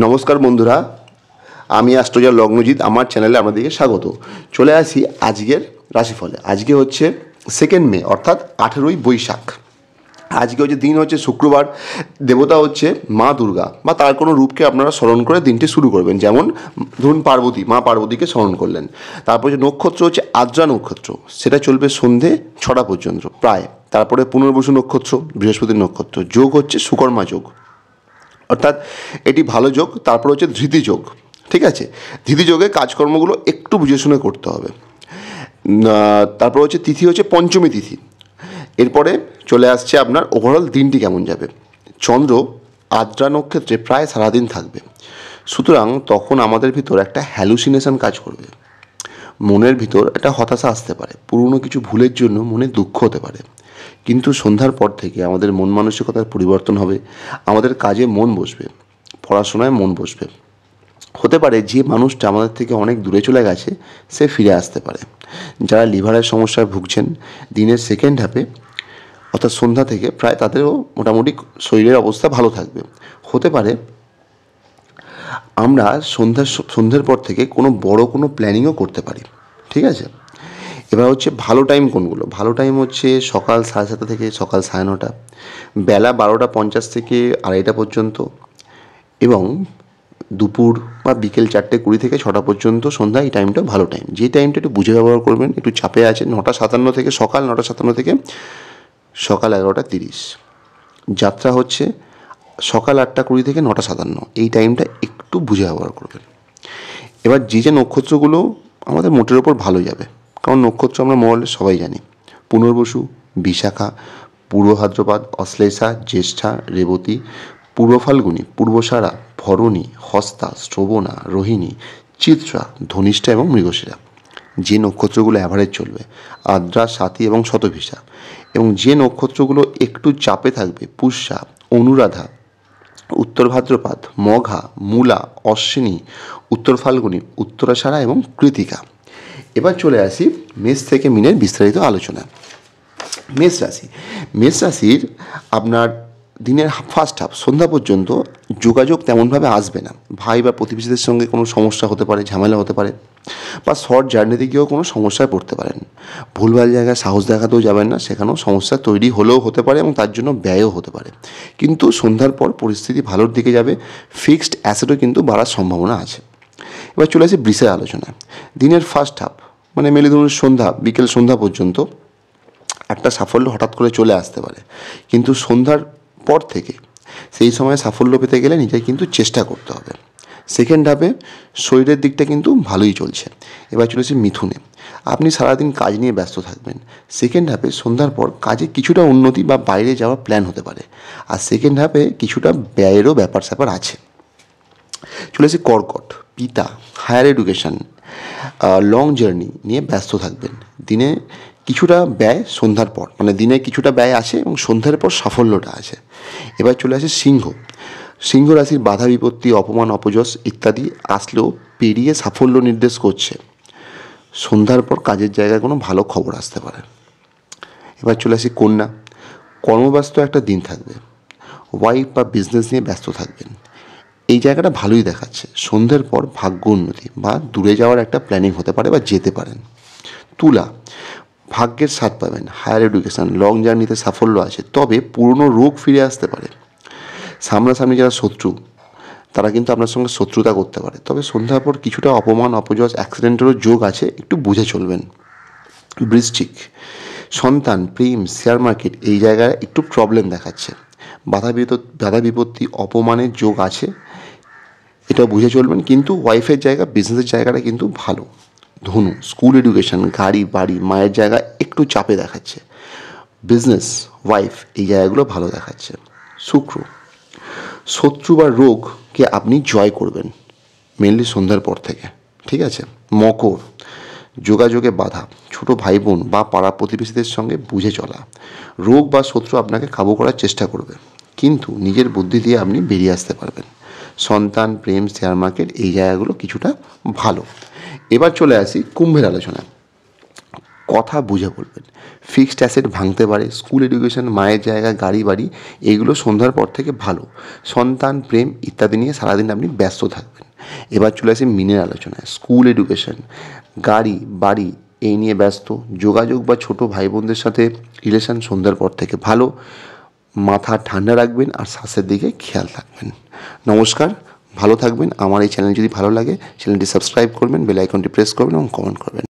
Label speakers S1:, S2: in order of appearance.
S1: নমস্কার বন্ধুরা, আমি অ্যাস্ট্রোলজার লগ্নজিৎ। আমার চ্যানেলে আপনাদেরকে স্বাগত। চলে আসি আজকের রাশিফলে। আজকে হচ্ছে 2 মে, অর্থাৎ 18ই বৈশাখ। আজকে দিন হচ্ছে শুক্রবার। দেবতা হচ্ছে মা দুর্গা বা তার কোনো রূপকে আপনারা স্মরণ করে দিনটি শুরু করবেন। যেমন ধরুন মা পার্বতীকে স্মরণ করলেন। তারপরে যে নক্ষত্র হচ্ছে আদ্রা নক্ষত্র, সেটা চলবে সন্ধে 6টা পর্যন্ত প্রায়। তারপরে পুনর্বসু নক্ষত্র, বৃহস্পতির নক্ষত্র। যোগ হচ্ছে সুকর্মা যোগ, অর্থাৎ এটি ভালো যোগ। তারপর হচ্ছে ধৃতি যোগ। ঠিক আছে, ধৃতি যোগে কাজকর্মগুলো একটু বুঝে শুনে করতে হবে। তারপর হচ্ছে তিথি হচ্ছে পঞ্চমী তিথি। এরপরে চলে আসছে আপনার ওভারঅল দিনটি কেমন যাবে। চন্দ্র আদ্রা নক্ষত্রে প্রায় সারাদিন থাকবে, সুতরাং তখন আমাদের ভিতর একটা হ্যালুসিনেশন কাজ করবে। মনের ভিতর একটা হতাশা আসতে পারে, পুরনো কিছু ভুলের জন্য মনে দুঃখ হতে পারে। কিন্তু সন্ধ্যার পর থেকে আমাদের মন মানসিকতার পরিবর্তন হবে, আমাদের কাজে মন বসবে, পড়াশোনায় মন বসবে। হতে পারে যে মানুষটা আমাদের থেকে অনেক দূরে চলে গেছে সে ফিরে আসতে পারে। যারা লিভারের সমস্যায় ভুগছেন, দিনের সেকেন্ড হাফে অর্থাৎ সন্ধ্যা থেকে প্রায় তাদেরও মোটামুটি শরীরের অবস্থা ভালো থাকবে। হতে পারে আমরা সন্ধ্যার পর থেকে কোনো বড় কোনো প্ল্যানিংও করতে পারি। ঠিক আছে, এবার হচ্ছে ভালো টাইম কোনগুলো। ভালো টাইম হচ্ছে সকাল 7:30 থেকে সকাল 9:30, বেলা 12:50 থেকে 2:30 পর্যন্ত, এবং দুপুর বা বিকেল 4:20 থেকে 6টা পর্যন্ত সন্ধ্যা। এই টাইমটা ভালো টাইম। যে টাইমটা একটু বুঝে ব্যবহার করবেন, একটু চাপে আছে 9:57 থেকে সকাল 9:57 থেকে সকাল 11:30। যাত্রা হচ্ছে সকাল 8:20 থেকে 9:57। এই টাইমটা একটু বুঝে ব্যবহার করবেন। এবার যে নক্ষত্রগুলো আমাদের মোটের ওপর ভালো যাবে, কারণ নক্ষত্র আমরা মহলে সবাই জানি: পুনর্বসু, বিশাখা, পূর্ব ভাদ্রপদ, অশ্লেষা, জ্যেষ্ঠা, রেবতী, পূর্ব ফাল্গুনী, পূর্বসারা, ভরণী, হস্তা, শ্রবণা, রোহিণী, চিত্রা, ধনিষ্ঠা এবং মৃগশিরা। যে নক্ষত্রগুলো অ্যাভারেজ চলবে: আদ্রা, স্বাতী এবং শতভিষা। এবং যে নক্ষত্রগুলো একটু চাপে থাকবে: পুষ্যা, অনুরাধা, উত্তর ভাদ্রপদ, মঘা, মূলা, অশ্বিনী, উত্তর ফাল্গুনী, উত্তরাষাঢ়া এবং কৃতিকা। এবার চলে আসি মেষ থেকে মিনের বিস্তারিত আলোচনা। মেষ রাশির আপনার দিনের ফার্স্ট হাফ সন্ধ্যা পর্যন্ত যোগাযোগ তেমনভাবে আসবে না। ভাই বা প্রতিবেশীদের সঙ্গে কোনো সমস্যা হতে পারে, ঝামেলা হতে পারে, বা শর্ট জার্নিতে গিয়েও কোনো সমস্যায় পড়তে পারেন। ভুলভাল জায়গায় সাহস দেখাতেও যাবেন না, সেখানেও সমস্যা তৈরি হলেও হতে পারে এবং তার জন্য ব্যয়ও হতে পারে। কিন্তু সন্ধ্যার পর পরিস্থিতি ভালোর দিকে যাবে। ফিক্সড অ্যাসেটও কিন্তু বাড়ার সম্ভাবনা আছে। এবার চলে আসি বৃষের আলোচনা। দিনের ফার্স্ট হাফ মানে মেলে ধরুন বিকেল সন্ধ্যা পর্যন্ত একটা সাফল্য হঠাৎ করে চলে আসতে পারে, কিন্তু সন্ধ্যার পর থেকে সেই সময় সাফল্য পেতে গেলে নিজেকে কিন্তু চেষ্টা করতে হবে। সেকেন্ড হাফে শরীরের দিকটা কিন্তু ভালোই চলছে। এবার চলেছে মিথুনে। আপনি সারাদিন কাজ নিয়ে ব্যস্ত থাকবেন। সেকেন্ড হাফে সন্ধ্যার পর কাজে কিছুটা উন্নতি বা বাইরে যাওয়ার প্ল্যান হতে পারে। আর সেকেন্ড হাফে কিছুটা ব্যয়েরও ব্যাপার স্যাপার আছে। চলেছে কর্কট। পিতা, হায়ার এডুকেশান, লং জার্নি নিয়ে ব্যস্ত থাকবেন। দিনে কিছুটা ব্যয় সন্ধ্যার পর, মানে দিনে কিছুটা ব্যয় আছে এবং সন্ধ্যার পর সাফল্যটা আছে। এবার চলে আসে সিংহ রাশির বাধা বিপত্তি, অপমান, অপযশ ইত্যাদি আসলেও পেরিয়ে সাফল্য নির্দেশ করছে। সন্ধ্যার পর কাজের জায়গায় কোনো ভালো খবর আসতে পারে। এবার চলে আসি কন্যা। কর্মব্যস্ত একটা দিন থাকবে। ওয়াইফ বা বিজনেস নিয়ে ব্যস্ত থাকবেন। এই জায়গাটা ভালোই দেখাচ্ছে। সন্ধ্যের পর ভাগ্য উন্নতি বা দূরে যাওয়ার একটা প্ল্যানিং হতে পারে বা যেতে পারেন। তুলা, ভাগ্যের স্বাদ পাবেন। হায়ার এডুকেশান, লং জার্নিতে সাফল্য আছে, তবে পুরনো রোগ ফিরে আসতে পারে। সামনাসামনি যারা শত্রু, তারা কিন্তু আপনার সঙ্গে শত্রুতা করতে পারে। তবে সন্ধ্যার পর কিছুটা অপমান, অপযশ, অ্যাক্সিডেন্টেরও যোগ আছে, একটু বুঝে চলবেন। বৃশ্চিক, সন্তান, প্রেম, শেয়ার মার্কেট এই জায়গায় একটু প্রবলেম দেখাচ্ছে। বাধা বিপত্তি, অপমানের যোগ আছে, এটাও বুঝে চলবেন। কিন্তু ওয়াইফের জায়গা, বিজনেসের জায়গাটা কিন্তু ভালো। ধনু, স্কুল, এডুকেশান, গাড়ি, বাড়ি, মায়ের জায়গা একটু চাপে দেখাচ্ছে। বিজনেস, ওয়াইফ এই জায়গাগুলো ভালো দেখাচ্ছে। শুক্র, শত্রু বা রোগকে আপনি জয় করবেন মেনলি সন্ধ্যার পর থেকে। ঠিক আছে। মকর, যোগাযোগে বাধা, ছোটো ভাই বোন বা পাড়া প্রতিবেশীদের সঙ্গে বুঝে চলা। রোগ বা শত্রু আপনাকে কাবু করার চেষ্টা করবে, কিন্তু নিজের বুদ্ধি দিয়ে আপনি বেরিয়ে আসতে পারবেন। সন্তান, প্রেম, শেয়ার মার্কেট এই জায়গাগুলো কিছুটা ভালো। এবার চলে আসি কুম্ভের আলোচনা। কথা বুঝে বলবেন। ফিক্সড অ্যাসেট ভাঙতে পারে, স্কুল এডুকেশন, মায়ের জায়গা, গাড়ি বাড়ি এইগুলো সন্ধ্যার পর থেকে ভালো। সন্তান, প্রেম ইত্যাদি নিয়ে সারাদিন আপনি ব্যস্ত থাকবেন। এবার চলে আসি মিনের আলোচনায়। স্কুল এডুকেশন, গাড়ি বাড়ি এই নিয়ে ব্যস্ত। যোগাযোগ বা ছোটো ভাই বোনদের সাথে রিলেশন সন্ধ্যার পর থেকে ভালো। মাথা ঠান্ডা রাখবেন আর স্বাস্থ্যের দিকে খেয়াল রাখবেন। নমস্কার, ভালো থাকবেন। আমার এই চ্যানেল যদি ভালো লাগে চ্যানেলটি সাবস্ক্রাইব করবেন, বেল আইকনটি প্রেস করবেন এবং কমেন্ট করবেন।